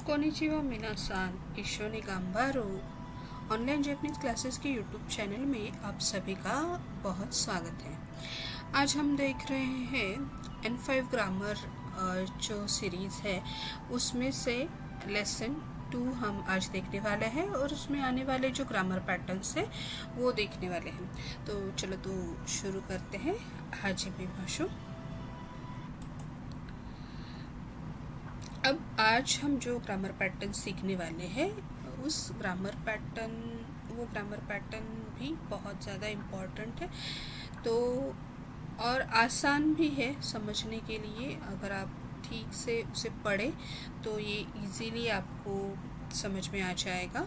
Konnichiwa मिनासान, इशोनी गाम्बारो। Online Japanese classes के YouTube channel में आप सभी का बहुत स्वागत है। आज हम देख रहे हैं N5 ग्रामर जो सीरीज़ है उसमें से लेसन 2 हम आज देखने वाले हैं और उसमें आने वाले जो ग्रामर पैटर्न्स है वो देखने वाले हैं। तो चलो तो शुरू करते हैं। हाजी भी भाषो। अब आज हम जो ग्रामर पैटर्न सीखने वाले हैं वो ग्रामर पैटर्न भी बहुत ज़्यादा इम्पॉर्टेंट है तो और आसान भी है समझने के लिए। अगर आप ठीक से उसे पढ़ें तो ये इजीली आपको समझ में आ जाएगा।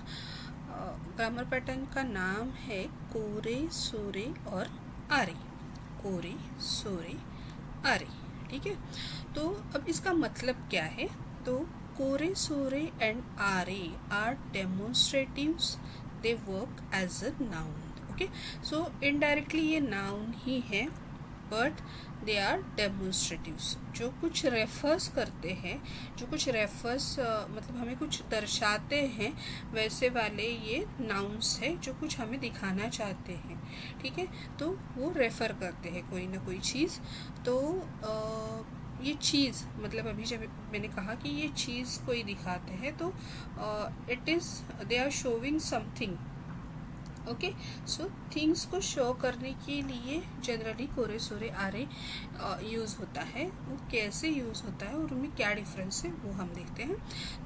ग्रामर पैटर्न का नाम है कोरे सोरे और आरे। कोरे सोरे आरे, ठीक है। तो अब इसका मतलब क्या है? तो कोरे सोरे एंड आरे are demonstratives, they work as a noun. Okay, so indirectly ये नाउन ही है बट दे आर डेमोन्स्ट्रेटिव्स। जो कुछ रेफर्स करते हैं, जो कुछ रेफर्स मतलब हमें कुछ दर्शाते हैं, वैसे वाले ये नाउन्स है जो कुछ हमें दिखाना चाहते हैं, ठीक है। तो वो रेफर करते हैं कोई ना कोई चीज़। तो ये चीज़ मतलब अभी जब मैंने कहा कि ये चीज़ कोई दिखाते हैं तो it is they are showing something. Okay, so things को शो करने के लिए जनरली कोरे सोरे आरे यूज़ होता है। वो कैसे यूज़ होता है और उनमें क्या डिफरेंस है वो हम देखते हैं।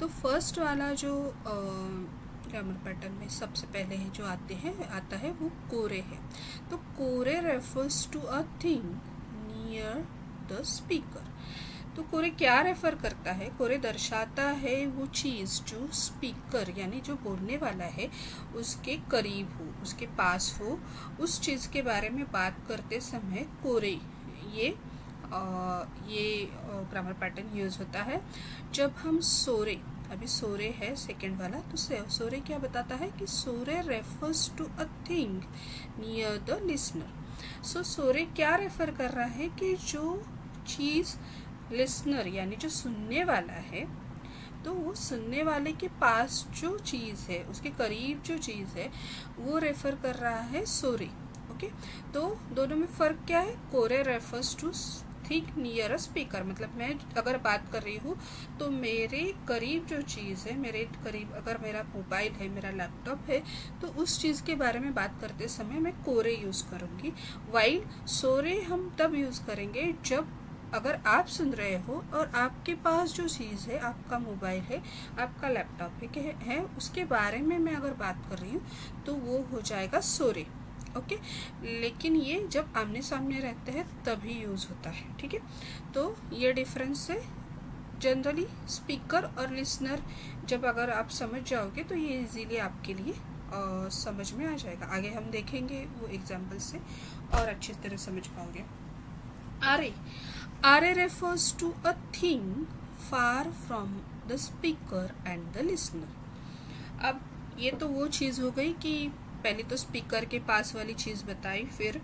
तो फर्स्ट वाला जो ग्रामर पैटर्न में सबसे पहले है जो आता है वो कोरे है। तो कोरे refers to a thing near the speaker. तो कोरे क्या रेफर करता है? कोरे दर्शाता है वो चीज़ जो स्पीकर यानी जो बोलने वाला है उसके करीब हो, उसके पास हो। उस चीज़ के बारे में बात करते समय कोरे ये ग्रामर पैटर्न यूज होता है। जब हम सोरे, अभी सोरे है सेकेंड वाला, तो सोरे क्या बताता है कि सोरे refers to a thing near the listener. So सोरे क्या रेफर कर रहा है कि जो चीज़ लिसनर यानी जो सुनने वाला है, तो वो सुनने वाले के पास जो चीज़ है, उसके करीब जो चीज़ है वो रेफर कर रहा है सोरे। ओके, तो दोनों में फ़र्क क्या है? कोरे refers to think near a speaker, मतलब मैं अगर बात कर रही हूँ तो मेरे करीब जो चीज़ है, मेरे करीब अगर मेरा मोबाइल है, मेरा लैपटॉप है, तो उस चीज़ के बारे में बात करते समय मैं कोरे यूज़ करूँगी। वाइल सोरे हम तब यूज़ करेंगे जब अगर आप सुन रहे हो और आपके पास जो चीज़ है, आपका मोबाइल है, आपका लैपटॉप है उसके बारे में मैं अगर बात कर रही हूँ तो वो हो जाएगा सोरे। ओके, लेकिन ये जब आमने सामने रहते हैं तभी यूज़ होता है, ठीक है। तो ये डिफरेंस है। जनरली स्पीकर और लिसनर जब अगर आप समझ जाओगे तो ये इजीली आपके लिए समझ में आ जाएगा। आगे हम देखेंगे वो एग्जाम्पल से और अच्छी तरह समझ पाओगे। आरे refers to a thing far from the speaker and the listener। अब ये तो वो चीज़ हो गई कि पहले तो स्पीकर के पास वाली चीज़ बताई, फिर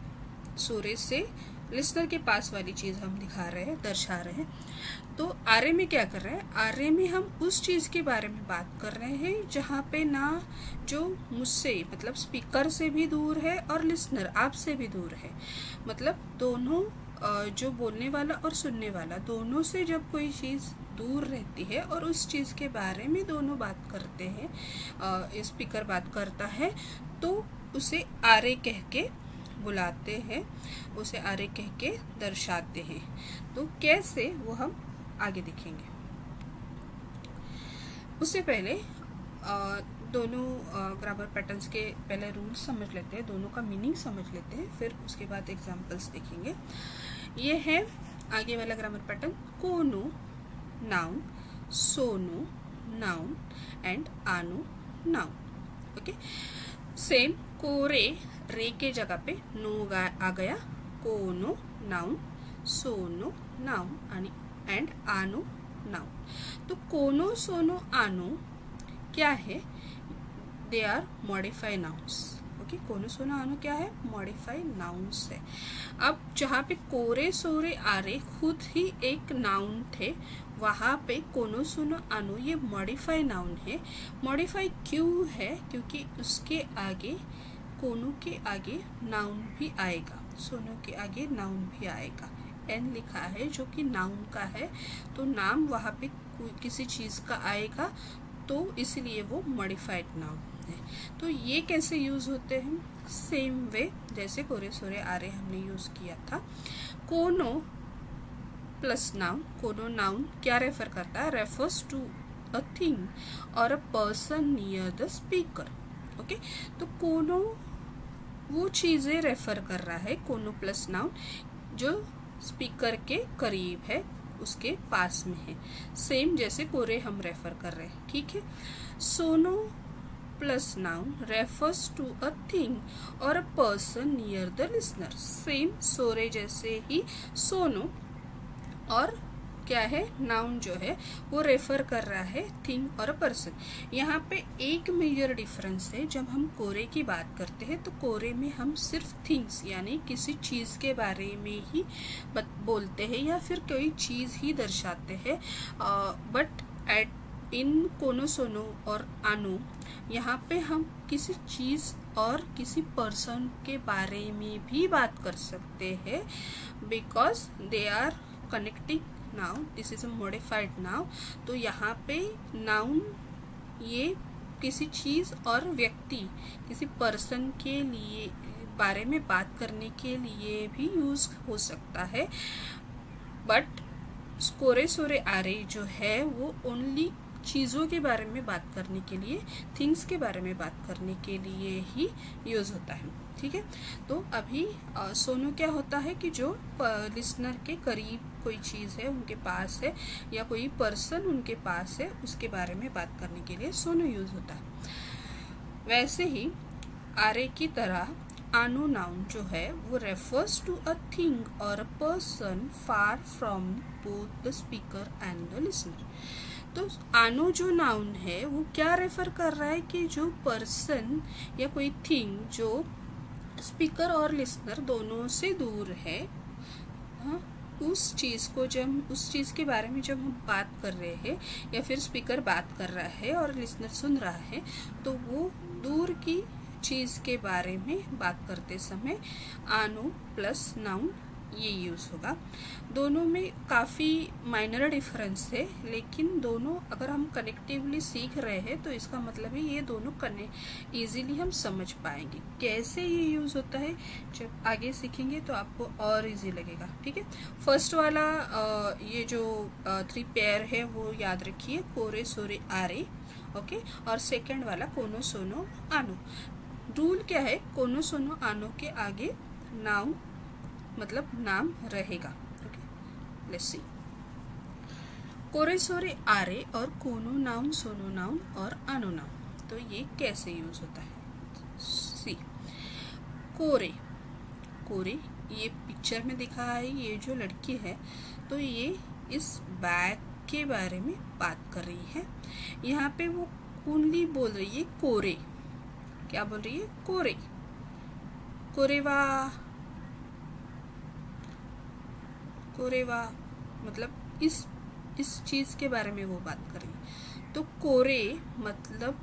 सोरे से लिसनर के पास वाली चीज़ हम दिखा रहे हैं, दर्शा रहे हैं। तो आरे में क्या कर रहे हैं? आरे में हम उस चीज़ के बारे में बात कर रहे हैं जहाँ पे ना जो मुझसे मतलब स्पीकर से भी दूर है और लिसनर आपसे भी दूर है, मतलब दोनों जो बोलने वाला और सुनने वाला दोनों से जब कोई चीज़ दूर रहती है और उस चीज़ के बारे में दोनों बात करते हैं, स्पीकर बात करता है, तो उसे आरे कह के बुलाते हैं, उसे आरे कह के दर्शाते हैं। तो कैसे वो हम आगे देखेंगे। उससे पहले दोनों ग्रामर पैटर्न्स के पहले रूल्स समझ लेते हैं, दोनों का मीनिंग समझ लेते हैं, फिर उसके बाद एग्जांपल्स देखेंगे। ये है आगे वाला ग्रामर पैटर्न। कोनो नाउन, सोनो नाउन एंड आनो नाउन। ओके, सेम कोरे रे के जगह पे नो आ गया। कोनो नाउन, सोनो नाउन एंड आनो नाउन। तो कोनो सोनो आनो क्या है? They are modify nouns. क्योंकि कोनो सोनो आनो क्या है, मॉडिफाइड नाउन्स है। अब जहाँ पे कोरे सोरे आरे खुद ही एक नाउन थे, वहाँ पे कोनो सोनो आनो ये मॉडिफाई नाउन है। मॉडिफाई क्यों है, क्योंकि उसके आगे कोनो के आगे नाउन भी आएगा, सोनो के आगे नाउन भी आएगा। एन लिखा है जो कि नाउन का है, तो नाम वहाँ पे किसी चीज़ का आएगा, तो इसलिए वो मॉडिफाइड नाउन है। तो ये कैसे यूज़ होते हैं, सेम वे जैसे कोरे सोरे आरे हमने यूज़ किया था। कोनो प्लस नाउन, कोनो नाउन क्या रेफर करता है, रेफर्स टू अ थिंग और a person near the speaker. Okay, तो कोनो वो चीज़ें रेफर कर रहा है, कोनो प्लस नाउन जो स्पीकर के करीब है, उसके पास में है, सेम जैसे कोरे हम रेफर कर रहे हैं। ठीक है, सोनो plus noun refers to a thing और a person near the listener, same सोरे जैसे ही सोनो और क्या है, नाउन जो है वो रेफर कर रहा है थिंग और अ पर्सन। यहाँ पे एक मेजर डिफरेंस है, जब हम कोरे की बात करते हैं तो कोरे में हम सिर्फ थिंग्स यानी किसी चीज़ के बारे में ही बोलते हैं या फिर कोई चीज़ ही दर्शाते हैं, बट इन कोनो सोनो और आनो यहाँ पे हम किसी चीज़ और किसी पर्सन के बारे में भी बात कर सकते हैं, because they are connecting noun, this is a modified noun. तो यहाँ पे नाउन ये किसी चीज़ और व्यक्ति, किसी पर्सन के लिए बारे में बात करने के लिए भी यूज हो सकता है, बट कोरे सोरे आरे जो है वो ओनली चीज़ों के बारे में बात करने के लिए, थिंग्स के बारे में बात करने के लिए ही यूज़ होता है। ठीक है, तो अभी सोनो क्या होता है कि जो लिसनर के करीब कोई चीज़ है, उनके पास है, या कोई पर्सन उनके पास है, उसके बारे में बात करने के लिए सोनो यूज़ होता है। वैसे ही आरे की तरह आनो नाउन जो है वो रेफर्स टू अ थिंग और a person far from both the speaker and the listener. तो आनो जो नाउन है वो क्या रेफर कर रहा है कि जो पर्सन या कोई थिंग जो स्पीकर और लिसनर दोनों से दूर है, हाँ, उस चीज़ को जब उस चीज़ के बारे में जब हम बात कर रहे हैं या फिर स्पीकर बात कर रहा है और लिसनर सुन रहा है, तो वो दूर की चीज़ के बारे में बात करते समय आनो प्लस नाउन ये यूज़ होगा। दोनों में काफ़ी माइनर डिफरेंस है, लेकिन दोनों अगर हम कनेक्टिवली सीख रहे हैं तो इसका मतलब है ये दोनों इजीली हम समझ पाएंगे। कैसे ये यूज़ होता है जब आगे सीखेंगे तो आपको और इजी लगेगा। ठीक है, फर्स्ट वाला ये जो 3 पेयर है वो याद रखिए, कोरे सोरे आरे। ओके, और सेकंड वाला कोनो सोनो आनो। रूल क्या है, कोनो सोनो आनो के आगे नाउन मतलब नाम रहेगा। Okay, let's see. कोरे सोरे आरे और कोनो नाउन, सोनो नाउन और आनो नाउन, तो ये कैसे यूज होता है। सी, कोरे, कोरे ये पिक्चर में दिखा है, ये जो लड़की है तो ये इस बैग के बारे में बात कर रही है। यहाँ पे वो ओनली बोल रही है कोरे, क्या बोल रही है, कोरे, कोरेवा, कोरेवा मतलब इस चीज के बारे में वो बात कर रही है। तो कोरे मतलब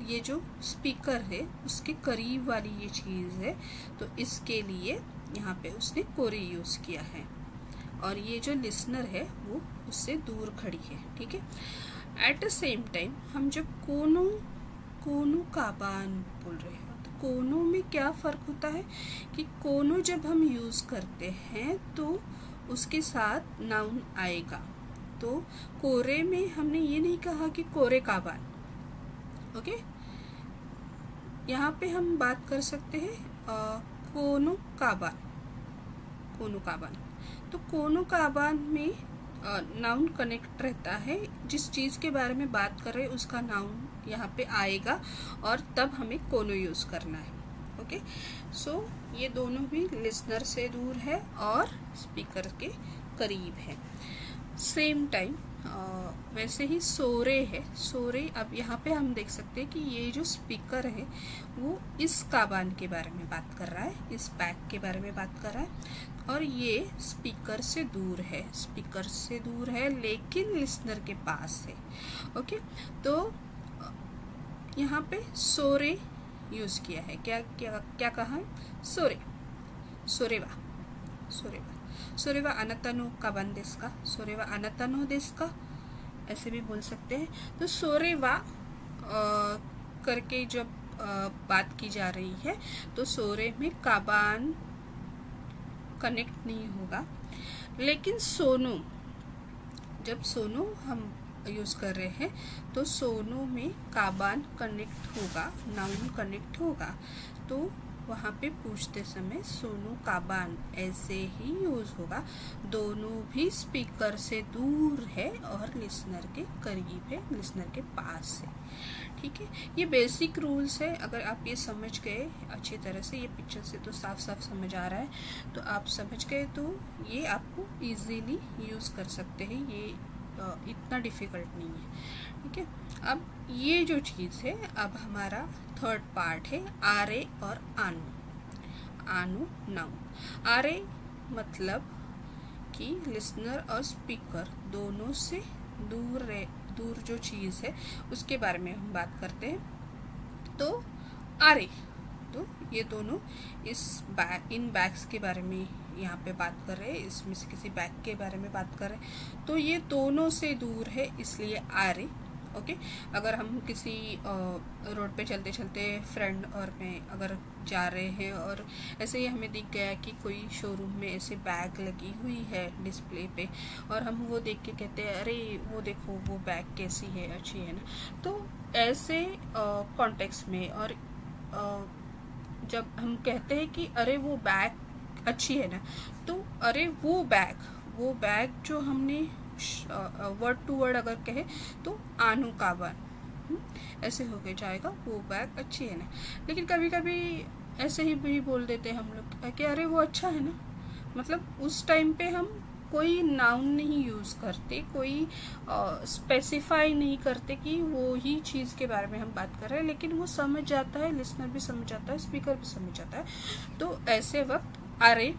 ये जो स्पीकर है उसके करीब वाली ये चीज है, तो इसके लिए यहाँ पे उसने कोरे यूज किया है, और ये जो लिसनर है वो उससे दूर खड़ी है। ठीक है, एट द सेम टाइम हम जब कोनो काबान बोल रहे हैं, तो कोनो में क्या फ़र्क होता है कि कोनो जब हम यूज़ करते हैं तो उसके साथ नाउन आएगा। तो कोरे में हमने ये नहीं कहा कि कोरे काबान। ओके, यहाँ पे हम बात कर सकते हैं कोनो काबान, कोनो काबान। तो कोनो काबान में नाउन कनेक्ट रहता है, जिस चीज़ के बारे में बात कर रहे हैं उसका नाउन यहाँ पे आएगा और तब हमें कोनो यूज़ करना है। ओके, सो ये दोनों भी लिसनर से दूर है और स्पीकर के करीब है। सेम टाइम वैसे ही सोरे है। सोरे, अब यहाँ पे हम देख सकते हैं कि ये जो स्पीकर है वो इस काबान के बारे में बात कर रहा है, इस बैग के बारे में बात कर रहा है, और ये स्पीकर से दूर है, स्पीकर से दूर है लेकिन लिसनर के पास है। ओके, तो यहाँ पे सोरे यूज किया है। क्या क्या क्या कहा है? सोरे, सोरेवा, सोरेवा, सोरेवा अनाता नो काबान देस का, सोरेवा अनाता नो देस का, ऐसे भी बोल सकते हैं। तो सोरेवा करके जब बात की जा रही है तो सोरे में काबान कनेक्ट नहीं होगा, लेकिन सोनो, जब सोनो हम यूज कर रहे हैं तो सोनो में काबान कनेक्ट होगा, नाउन कनेक्ट होगा। तो वहाँ पे पूछते समय सोनो काबान ऐसे ही यूज होगा। दोनों भी स्पीकर से दूर है और लिसनर के करीब है, लिसनर के पास है। ठीक है, ये बेसिक रूल्स है। अगर आप ये समझ गए अच्छी तरह से, ये पिक्चर से तो साफ साफ समझ आ रहा है, तो आप समझ गए तो ये आपको इजीली यूज कर सकते हैं। ये इतना डिफिकल्ट नहीं है। ठीक है, अब ये जो चीज़ है, अब हमारा थर्ड पार्ट है आरे और आनो। आनो नाउन। आरे मतलब कि लिसनर और स्पीकर दोनों से दूर दूर जो चीज़ है उसके बारे में हम बात करते हैं। तो आरे, तो ये दोनों इस इन बैग्स के बारे में यहाँ पे बात कर रहे हैं, इसमें से किसी बैग के बारे में बात कर रहे हैं, तो ये दोनों से दूर है इसलिए आरे। ओके, अगर हम किसी रोड पे चलते चलते फ्रेंड और मैं अगर जा रहे हैं और ऐसे ही हमें दिख गया कि कोई शोरूम में ऐसे बैग लगी हुई है डिस्प्ले पे, और हम वो देख के कहते हैं अरे वो देखो वो बैग कैसी है, अच्छी है ना। तो ऐसे कॉन्टेक्स्ट में, और जब हम कहते हैं कि अरे वो बैग अच्छी है ना, तो अरे वो बैग जो हमने वर्ड टू वर्ड अगर कहे तो आनु काबान ऐसे हो के जाएगा, वो बैग अच्छी है ना। लेकिन कभी कभी ऐसे ही भी बोल देते हैं हम लोग कि अरे वो अच्छा है ना, मतलब उस टाइम पे हम कोई नाउन नहीं यूज करते, कोई स्पेसिफाई नहीं करते कि वो ही चीज के बारे में हम बात कर रहे हैं, लेकिन वो समझ जाता है, लिसनर भी समझ जाता है, स्पीकर भी समझ जाता है। तो ऐसे वक्त अरे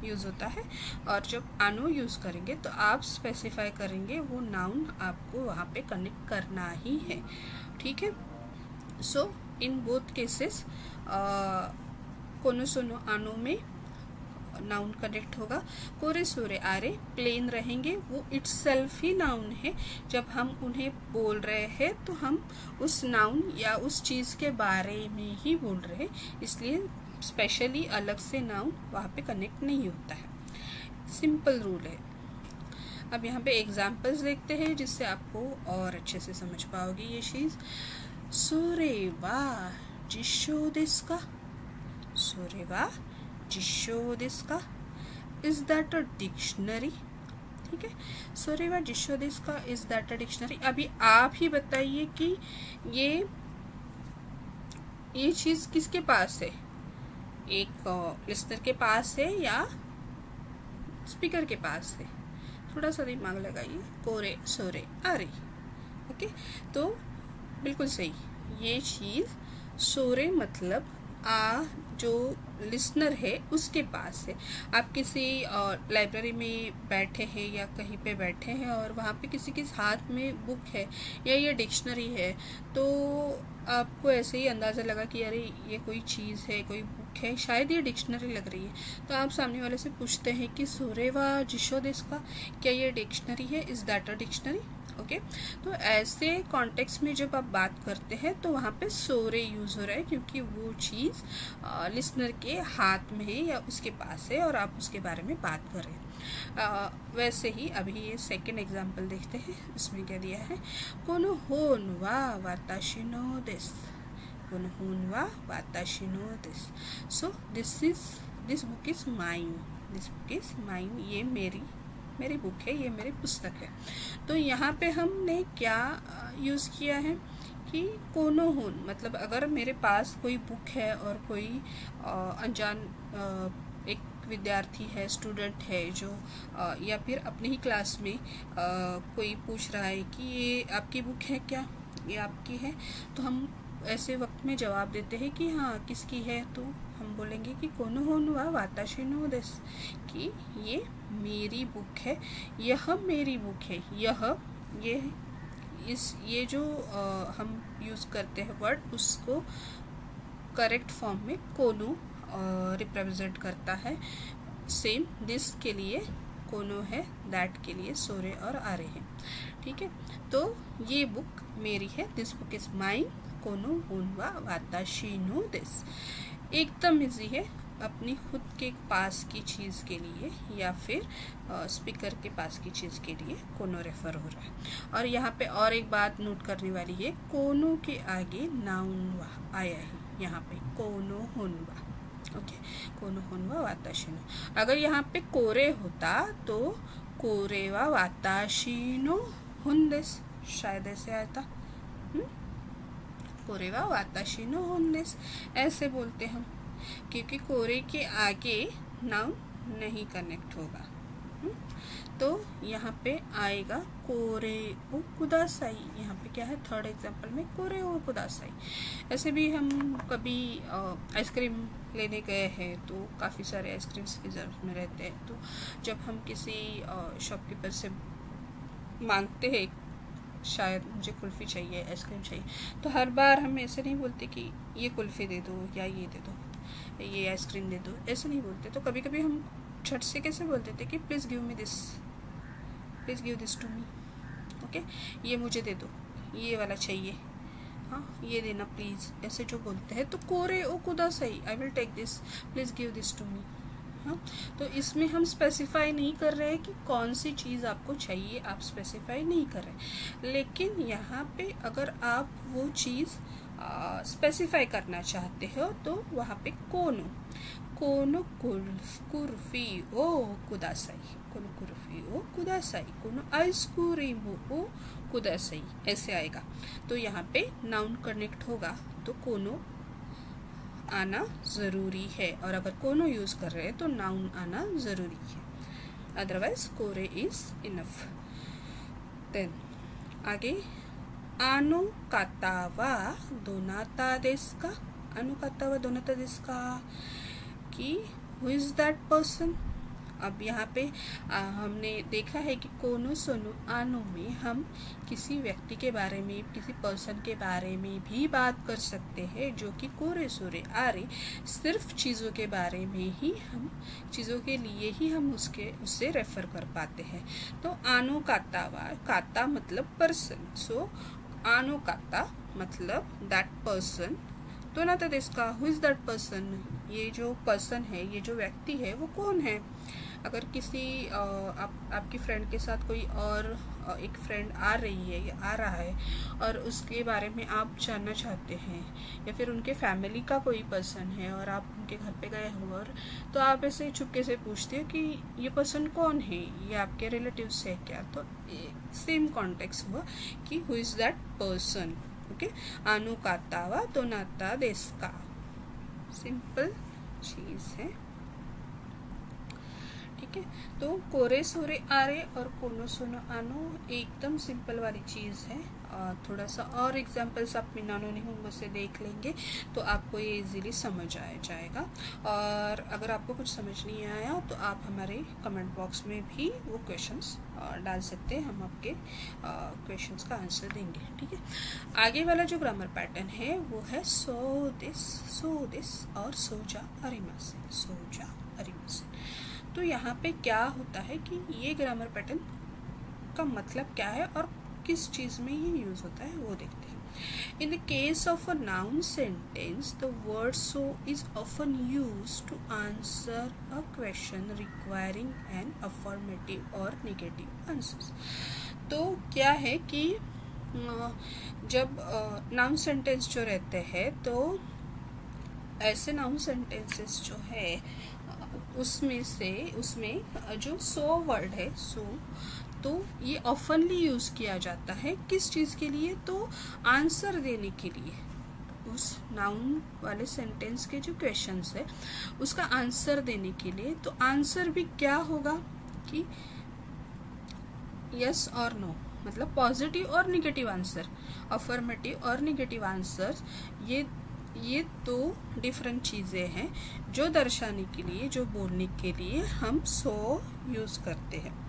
यूज होता है, और जब आनो यूज करेंगे तो आप स्पेसिफाई करेंगे, वो नाउन आपको वहाँ पे कनेक्ट करना ही है। ठीक है, सो इन बोथ केसेस कोनो सोनो आनो में नाउन कनेक्ट होगा। कोरे सोरे आरे प्लेन रहेंगे, वो इटसेल्फ ही नाउन है। जब हम उन्हें बोल रहे हैं तो हम उस नाउन या उस चीज के बारे में ही बोल रहे हैं, इसलिए स्पेशली अलग से नाउन वहाँ पे कनेक्ट नहीं होता है। सिंपल रूल है। अब यहाँ पे एग्जाम्पल्स देखते हैं जिससे आपको और अच्छे से समझ पाओगे ये चीज। सोरेवा जिशो देस्का, सोरेवा जिशो देस्का, इज दैट अ डिक्शनरी। ठीक है, सोरेवा जिशो देस्का, इज दैट अ डिक्शनरी। अभी आप ही बताइए कि ये चीज किसके पास है, एक लिसनर के पास है या स्पीकर के पास है? थोड़ा सा दिमाग लगाइए। कोरे सोरे आरे। ओके, तो बिल्कुल सही, ये चीज सोरे मतलब जो लिसनर है उसके पास है। आप किसी लाइब्रेरी में बैठे हैं या कहीं पे बैठे हैं और वहाँ पे किसी के हाथ में बुक है या ये डिक्शनरी है, तो आपको ऐसे ही अंदाज़ा लगा कि अरे ये कोई चीज़ है, कोई बुक है, शायद ये डिक्शनरी लग रही है। तो आप सामने वाले से पूछते हैं कि सोरेवा जिशो देस्का, क्या ये डिक्शनरी है, is that a dictionary. Okay, तो ऐसे कॉन्टेक्स्ट में जब आप बात करते हैं तो वहाँ पे सोरे यूज हो रहा है, क्योंकि वो चीज़ लिसनर के हाथ में है या उसके पास है और आप उसके बारे में बात कर रहे हैं। वैसे ही अभी ये सेकंड एग्जांपल देखते हैं, इसमें क्या दिया है। कोनो होन वा वाताशी नो देस, कोनो होन वा वाताशी नो देस। So this book is mine, this book is mine, ये मेरी बुक है, ये मेरी पुस्तक है। तो यहाँ पे हमने क्या यूज़ किया है कि कोनो होन, मतलब अगर मेरे पास कोई बुक है और कोई अनजान एक एक विद्यार्थी है, स्टूडेंट है जो या फिर अपने ही क्लास में कोई पूछ रहा है कि ये आपकी बुक है क्या, ये आपकी है, तो हम ऐसे वक्त में जवाब देते हैं कि हाँ किसकी है, तो हम बोलेंगे कि कोनो होन वा वाताशी नो देस, कि ये मेरी बुक है, यह मेरी बुक है, ये जो हम यूज़ करते हैं वर्ड, उसको करेक्ट फॉर्म में कोनो रिप्रेजेंट करता है। सेम दिस के लिए कोनो है, दैट के लिए सोरे और आरे है। ठीक है, तो ये बुक मेरी है, दिस बुक इज माइन, कोनो होन वा वाताशी नो दिस। एकदम इजी है, अपनी खुद के पास की चीज़ के लिए या फिर स्पीकर के पास की चीज़ के लिए कोनो रेफर हो रहा है। और यहाँ पे और एक बात नोट करने वाली है, कोनो के आगे नाउन वा आया है, यहाँ पे कोनो होनवा, ओके, कोनो होनवा वाताशी नो। अगर यहाँ पे कोरे होता तो कोरेवा वाताशी नो होन्देस, शायद ऐसे आता, कोरेवा वाताशी नो होन्देस, ऐसे बोलते हम, क्योंकि कोरे के आगे नाउन नहीं कनेक्ट होगा। तो यहाँ पे आएगा कोरे ओ कुदासाई, यहाँ पे क्या है, थर्ड एग्जांपल में कोरे ओ कुदासाई। ऐसे भी हम कभी आइसक्रीम लेने गए हैं तो काफ़ी सारे आइसक्रीम्स की ज़रूरत में रहते हैं, तो जब हम किसी शॉपकीपर से मांगते हैं शायद मुझे कुल्फ़ी चाहिए, आइसक्रीम चाहिए, तो हर बार हम ऐसे नहीं बोलते कि ये कुल्फ़ी दे दो या ये दे दो, ये आइसक्रीम दे दो, ऐसे नहीं बोलते। तो कभी कभी हम छट से कैसे बोलते थे कि please give me this, please give this to me, okay, ये मुझे दे दो, ये वाला चाहिए, हाँ ये देना प्लीज़, ऐसे जो बोलते हैं। तो कोरे ओ कुदासाई, I will take this, please give this to me. हाँ, तो इसमें हम स्पेसिफाई नहीं कर रहे हैं कि कौन सी चीज़ आपको चाहिए, आप स्पेसिफाई नहीं कर रहे। लेकिन यहाँ पे अगर आप वो चीज़ स्पेसिफाई करना चाहते हो तो वहाँ पे कोनो, कोनो कुर्फी ओ कुदासाई, कोनो कुर्फी ओ कुदासाई, कोनो आइसक्रीम ओ कुदासाई, ऐसे आएगा। तो यहाँ पे नाउन कनेक्ट होगा तो कोनो आना ज़रूरी है, और अगर कोनो यूज़ कर रहे हैं तो नाउन आना ज़रूरी है, अदरवाइज कोरे इज़ इनफ। देन आगे, आनो काता वा दोनाता देsu का, आनो काता वा दोनाता देsu का, कि हु इज़ दैट पर्सन। अब यहाँ पे हमने देखा है कि कोनो सोनो आनो में हम किसी व्यक्ति के बारे में, किसी पर्सन के बारे में भी बात कर सकते हैं, जो कि कोरे सोरे आरे सिर्फ चीज़ों के बारे में ही, हम चीज़ों के लिए ही हम उससे रेफर कर पाते हैं। तो आनो काता वा, काता मतलब पर्सन, सो आनो काता मतलब दैट पर्सन, दोनाता देsu का, हु इज़ दैट पर्सन, ये जो पर्सन है, ये जो व्यक्ति है वो कौन है। अगर किसी आपकी फ्रेंड के साथ कोई और एक फ्रेंड आ रही है या आ रहा है और उसके बारे में आप जानना चाहते हैं, या फिर उनके फैमिली का कोई पर्सन है और आप उनके घर पे गए हो, और तो आप ऐसे चुपके से पूछते हो कि ये पर्सन कौन है, ये आपके रिलेटिव्स है क्या, तो सेम कॉन्टेक्स्ट हुआ कि who is that person, okay. आनो काता वा दोनाता देsu का, सिंपल चीज़ है, ठीक है। तो कोरे सोरे आरे और कोनो सोनो आनो एकदम सिंपल वाली चीज़ है। थोड़ा सा और एग्जांपल्स आप मिनानो निहोंगो से देख लेंगे तो आपको ये इजीली समझ आ जाएगा। और अगर आपको कुछ समझ नहीं आया तो आप हमारे कमेंट बॉक्स में भी वो क्वेश्चंस डाल सकते हैं, हम आपके क्वेश्चंस का आंसर देंगे, ठीक है। आगे वाला जो ग्रामर पैटर्न है वो है सो दिस और सोजा अरिमासे, सोजा अरिमासे। तो यहाँ पे क्या होता है कि ये ग्रामर पैटर्न का मतलब क्या है और किस चीज़ में ये यूज़ होता है वो देखते हैं। In the case of a noun sentence the word so is often used to answer a question requiring an affirmative और नेगेटिव आंसर्स। तो क्या है कि जब नाउन सेंटेंस जो रहते हैं तो ऐसे नाउन सेंटेंसेस जो है उसमें जो सो वर्ड है, सो, तो ये ऑफनली यूज़ किया जाता है किस चीज़ के लिए, तो आंसर देने के लिए, उस नाउन वाले सेंटेंस के जो क्वेश्चंस है उसका आंसर देने के लिए, तो आंसर भी क्या होगा कि यस और नो, मतलब पॉजिटिव और निगेटिव आंसर, अफर्मेटिव और निगेटिव आंसर, ये दो डिफरेंट चीज़ें हैं जो दर्शाने के लिए, जो बोलने के लिए हम सो यूज़ करते हैं।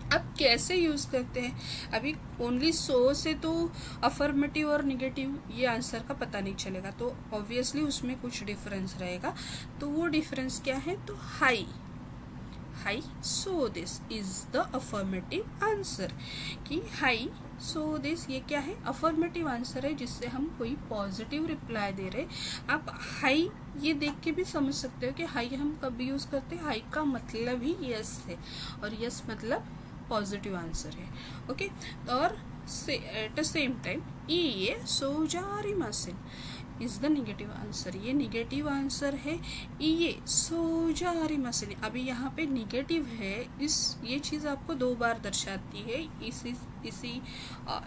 अब कैसे यूज़ करते हैं, अभी ओनली सो से तो अफर्मेटिव और निगेटिव ये आंसर का पता नहीं चलेगा, तो ऑब्वियसली उसमें कुछ डिफरेंस रहेगा। तो वो डिफरेंस क्या है, तो high high so this is the affirmative answer, कि हाई सो दिस ये क्या है, अफर्मेटिव आंसर है जिससे हम कोई पॉजिटिव रिप्लाई दे रहे। आप हाई ये देख के भी समझ सकते हो कि हाई हम कब यूज करते हैं, हाई का मतलब ही यस है और यस मतलब पॉजिटिव आंसर है। ओके, और एट द सेम टाइम ये सोजारिमासेन इज द निगेटिव आंसर, ये निगेटिव आंसर है। ये सोजारिमासेन, अभी यहाँ पे निगेटिव है, ये चीज आपको दो बार दर्शाती है इसी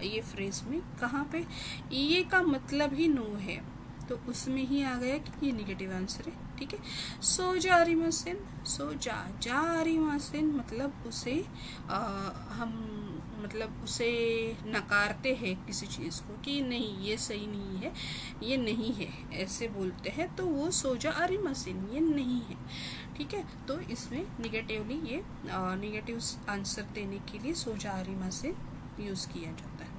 ये फ्रेज में। कहाँ पे, ये का मतलब ही नो है, तो उसमें ही आ गया कि ये निगेटिव आंसर है। ठीक है, सोजारिमासेन, सोजारिमासेन मतलब उसे हम मतलब उसे नकारते हैं किसी चीज़ को कि नहीं ये सही नहीं है, ये नहीं है, ऐसे बोलते हैं, तो वो सोजारिमासेन ये नहीं है। ठीक है, तो इसमें निगेटिवली ये निगेटिव आंसर देने के लिए सोजारिमासेन यूज़ किया जाता है।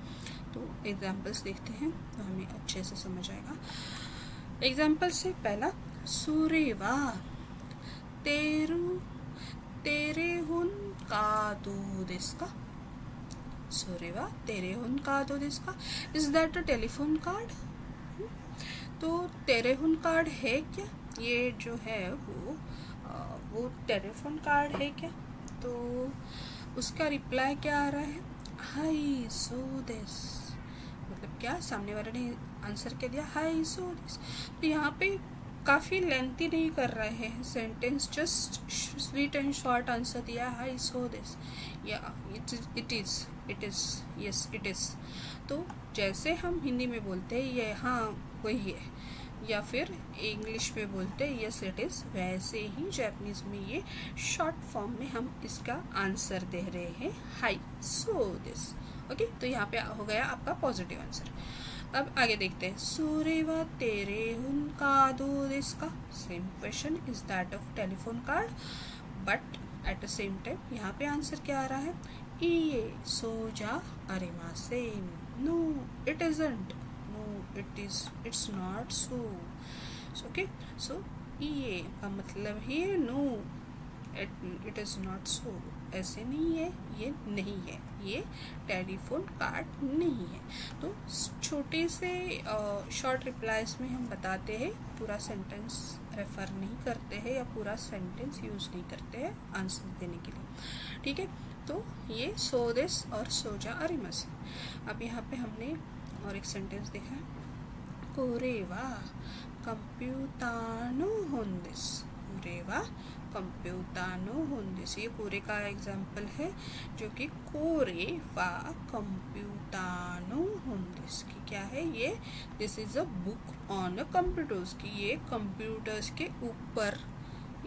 तो एग्जाम्पल्स देखते हैं तो हमें अच्छे से समझ आएगा। एग्जाम्पल से पहला, सुरेवा तेरे हुन कादो देस्का, सुरेवा तेरे हुन कादो देस्का, is that a telephone card. तो तेरे हुन कार्ड है क्या, ये जो है वो टेलीफोन कार्ड है क्या, तो उसका रिप्लाई क्या आ रहा है, हाई सो दिस, मतलब क्या, सामने वाले ने आंसर क्या दिया, हाई सो दिस। तो यहाँ पे काफ़ी लेंथी नहीं कर रहे हैं sentence, just sweet and short answer दिया, हाई सो दिस, या it is yes it is. तो जैसे हम हिंदी में बोलते हैं ये हाँ वही है, या फिर इंग्लिश में बोलते हैं यस इट इज, वैसे ही जापानीज में ये शॉर्ट फॉर्म में हम इसका आंसर दे रहे हैं, हाई सो दिस। ओके, तो यहाँ पे हो गया आपका पॉजिटिव आंसर। अब आगे देखते हैं, सुरेवा तेरे हुन कादो देस्का, same question, is that of telephone card, but at the same time यहाँ पे आंसर क्या आ रहा है, इए सोजा अरेमासेन, no it isn't, no it's not so. Okay, so ये का मतलब ही no, it is not so, ऐसे नहीं है, ये नहीं है, ये टेलीफोन कार्ड नहीं है। तो छोटे से शॉर्ट रिप्लाईज में हम बताते हैं, पूरा सेंटेंस रेफर नहीं करते हैं या पूरा सेंटेंस यूज नहीं करते हैं आंसर देने के लिए। ठीक है, तो ये सो दिस और सोजा अरिमासेन। अब यहाँ पे हमने और एक सेंटेंस देखा है, कोरेवा कंप्यूटानो होंदिस, कोरेवा कंप्यूटानो होंदिस, ये कोरे का एग्जाम्पल है जो कि कोरे वा कंप्यूटानो होंदिस की क्या है, ये this is a book on a computers की, ये कंप्यूटर्स के ऊपर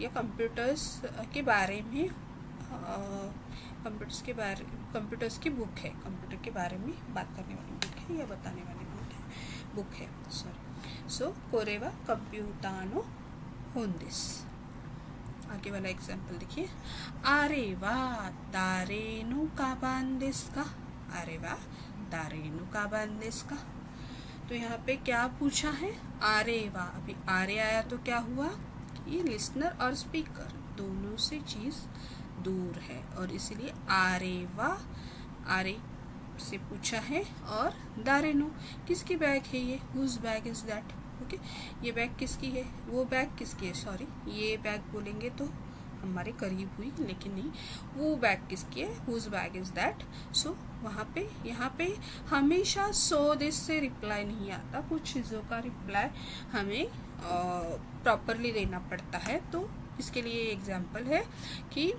या कंप्यूटर्स के बारे में कंप्यूटर्स की बुक है, कंप्यूटर के बारे में बात करने वाली बुक है या बताने वाली बुक है, सॉरी। सो कोरेवा कंप्यूटानो होंदिस। आगे वाला एग्जाम्पल देखिए, अरे वाह दारेनु काबान देस्का, अरे वाह दारेनु काबान देस्का। तो यहाँ पे क्या पूछा है, अरे वाह, अभी अरे आया तो क्या हुआ, ये लिसनर और स्पीकर दोनों से चीज दूर है और इसीलिए अरे वाह, अरे से पूछा है, और दारेनु किसकी बैग है, ये whose bag is that. Okay, ये बैग किसकी है, वो बैग किसकी है, सॉरी ये बैग बोलेंगे तो हमारे करीब हुई, लेकिन नहीं, वो बैग किसकी है, हुज बैग इज दैट। सो वहाँ पे यहाँ पे हमेशा सो दिस से रिप्लाई नहीं आता, कुछ चीज़ों का रिप्लाई हमें प्रॉपरली देना पड़ता है। तो इसके लिए एग्जाम्पल है कि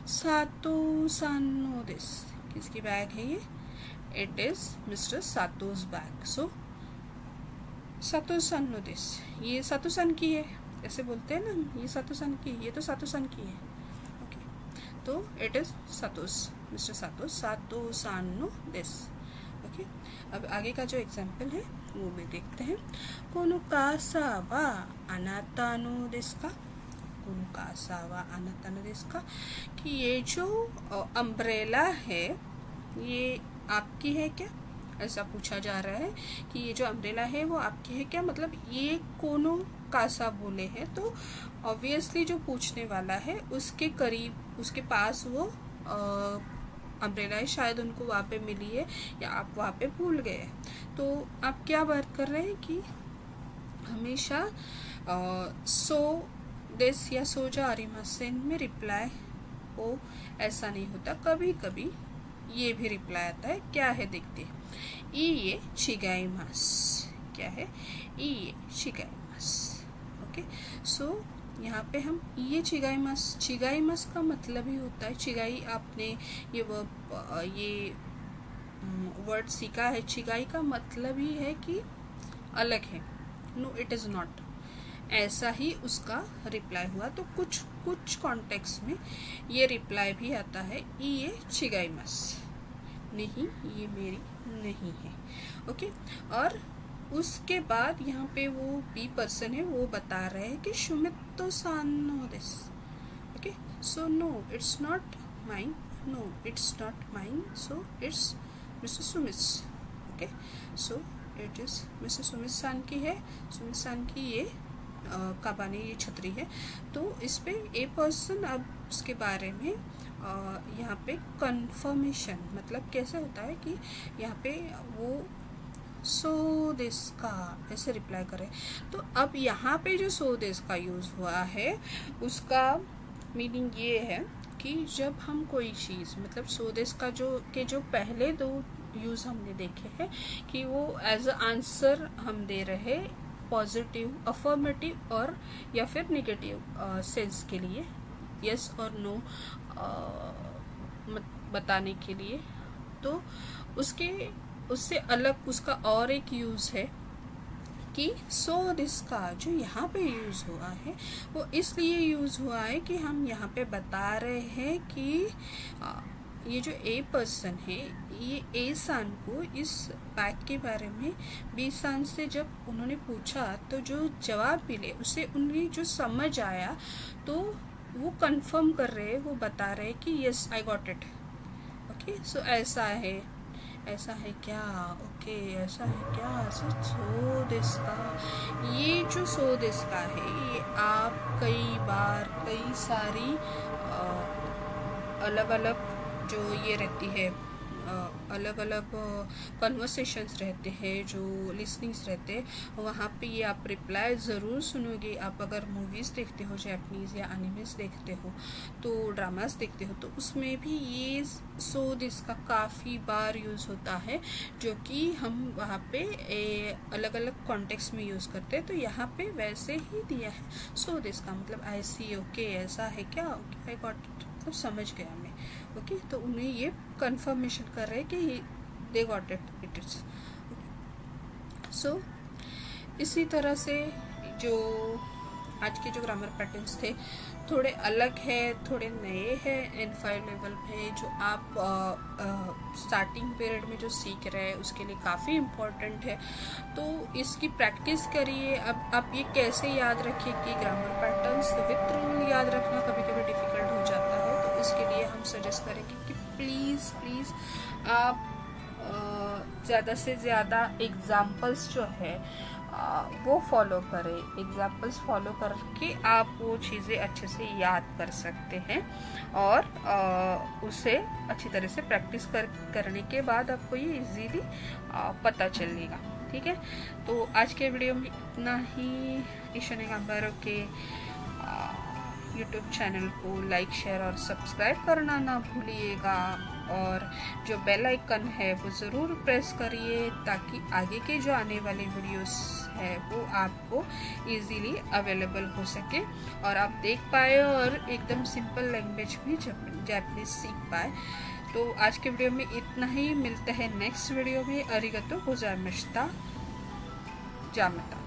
सातो सानो दिस, किसकी बैग है ये, it is mister Sato's bag. So सातो-सान नो देसु, ये सातो-सान की है, ऐसे बोलते हैं ना, ये सातो-सान की, ये तो सातो-सान की है। ओके, तो it is Sato's, mister Sato's, सातो-सान नो देसु। ओके, अब आगे का जो एग्जाम्पल है वो भी देखते हैं। कोनो कासा वा अनाता नो देसु का, कोनो कासा वा अनाता नो देसु का, कि ये जो अम्ब्रेला है ये आपकी है क्या, ऐसा पूछा जा रहा है कि ये जो अम्ब्रेला है वो आपकी है क्या। मतलब ये कोनो कासा बोले हैं तो ऑब्वियसली जो पूछने वाला है उसके करीब, उसके पास वो अम्ब्रेला है, शायद उनको वहाँ पे मिली है या आप वहाँ पे भूल गए। तो आप क्या बात कर रहे हैं कि हमेशा सो देस या सो जा आरिमासेन में रिप्लाई हो, ऐसा नहीं होता, कभी कभी ये भी रिप्लाई आता है। क्या है देखते हैं। इए चिगाइमास, क्या है, इए चिगाइमास। ओके, सो यहाँ पे हम ये चिगाइमास का मतलब ही होता है, चिगाई आपने ये वर्ड सीखा है, चिगाई का मतलब ही है कि अलग है, नो इट इज नॉट, ऐसा ही उसका रिप्लाई हुआ। तो कुछ कॉन्टेक्स्ट में ये रिप्लाई भी आता है, ये चिगाइमास, नहीं ये मेरी नहीं है। ओके, और उसके बाद यहाँ पे वो बी पर्सन है, वो बता रहे हैं कि सुमितो-सान नो देसु। Okay, so no it's not mine, no it's not mine, so it's mister Sumit. Okay, so it is mister सुमित-सान की है, सुमित-सान की ये काबाने, ये छतरी है। तो इस पे ए पर्सन अब उसके बारे में यहाँ पे कंफर्मेशन, मतलब कैसे होता है कि यहाँ पे वो सो देस का ऐसे रिप्लाई करे। तो अब यहाँ पे जो सो देस का यूज हुआ है उसका मीनिंग ये है कि जब हम कोई चीज़, मतलब सो देस का जो पहले दो यूज हमने देखे हैं कि वो एज अ आंसर हम दे रहे पॉजिटिव, अफर्मेटिव और या फिर नेगेटिव सेंस के लिए, यस और नो बताने के लिए। तो उससे अलग उसका और एक यूज है कि सो दिस का जो यहाँ पे यूज हुआ है वो इसलिए यूज हुआ है कि हम यहाँ पे बता रहे हैं कि ये जो ए पर्सन है, ये ए सान को इस बैग के बारे में बी सान से जब उन्होंने पूछा तो जो जवाब मिले उससे उन्हें जो समझ आया, तो वो कंफर्म कर रहे, वो बता रहे कि yes I got it. Okay, so ऐसा है क्या, ओके ऐसा है क्या, सो दिस का, ये जो सो दिस का है ये आप कई बार कई सारी अलग अलग जो ये रहती है, अलग अलग कन्वर्सेशंस रहते हैं, जो लिसनिंग्स रहते हैं, वहाँ पे ये आप रिप्लाई ज़रूर सुनोगे। आप अगर मूवीज़ देखते हो जापानीज़ या एनिमेस देखते हो, तो ड्रामास देखते हो, तो उसमें भी ये सो दिस का काफ़ी बार यूज़ होता है, जो कि हम वहाँ पे अलग अलग कॉन्टेक्स्ट में यूज़ करते हैं। तो यहाँ पे वैसे ही दिया है सो दिस का मतलब ऐसी, ओके ऐसा है क्या, ओके आई गॉट इट, मतलब समझ गया मैं। ओके, तो उन्हें ये कंफर्मेशन कर रहे हैं कि दे गॉट इट इज। सो इसी तरह से जो आज के जो ग्रामर पैटर्न्स थे थोड़े अलग है, थोड़े नए हैं N5 लेवल पे, जो आप स्टार्टिंग पीरियड में जो सीख रहे हैं उसके लिए काफ़ी इम्पोर्टेंट है। तो इसकी प्रैक्टिस करिए। अब आप ये कैसे याद रखिए कि ग्रामर पैटर्न्स विथ रूल याद रखना कभी कभी डिफ़िकल्ट हो जाता है, तो इसके लिए हम सजेस्ट करेंगे कि प्लीज़ आप ज़्यादा से ज़्यादा एग्जाम्पल्स जो है वो फॉलो करें। एग्जाम्पल्स फॉलो करके आप वो चीज़ें अच्छे से याद कर सकते हैं और उसे अच्छी तरह से प्रैक्टिस करने के बाद आपको ये इजीली पता चलेगा। ठीक है, तो आज के वीडियो में इतना ही। ईशानी गांबारो के यूट्यूब चैनल को लाइक, शेयर और सब्सक्राइब करना ना भूलिएगा, और जो बेल आइकन है वो ज़रूर प्रेस करिए ताकि आगे के जो आने वाले वीडियोस है वो आपको इजीली अवेलेबल हो सके और आप देख पाए और एकदम सिंपल लैंग्वेज में जापानीज सीख पाए। तो आज के वीडियो में इतना ही, मिलता है नेक्स्ट वीडियो में। अरिगतो गोजाइमाशिता। जामता।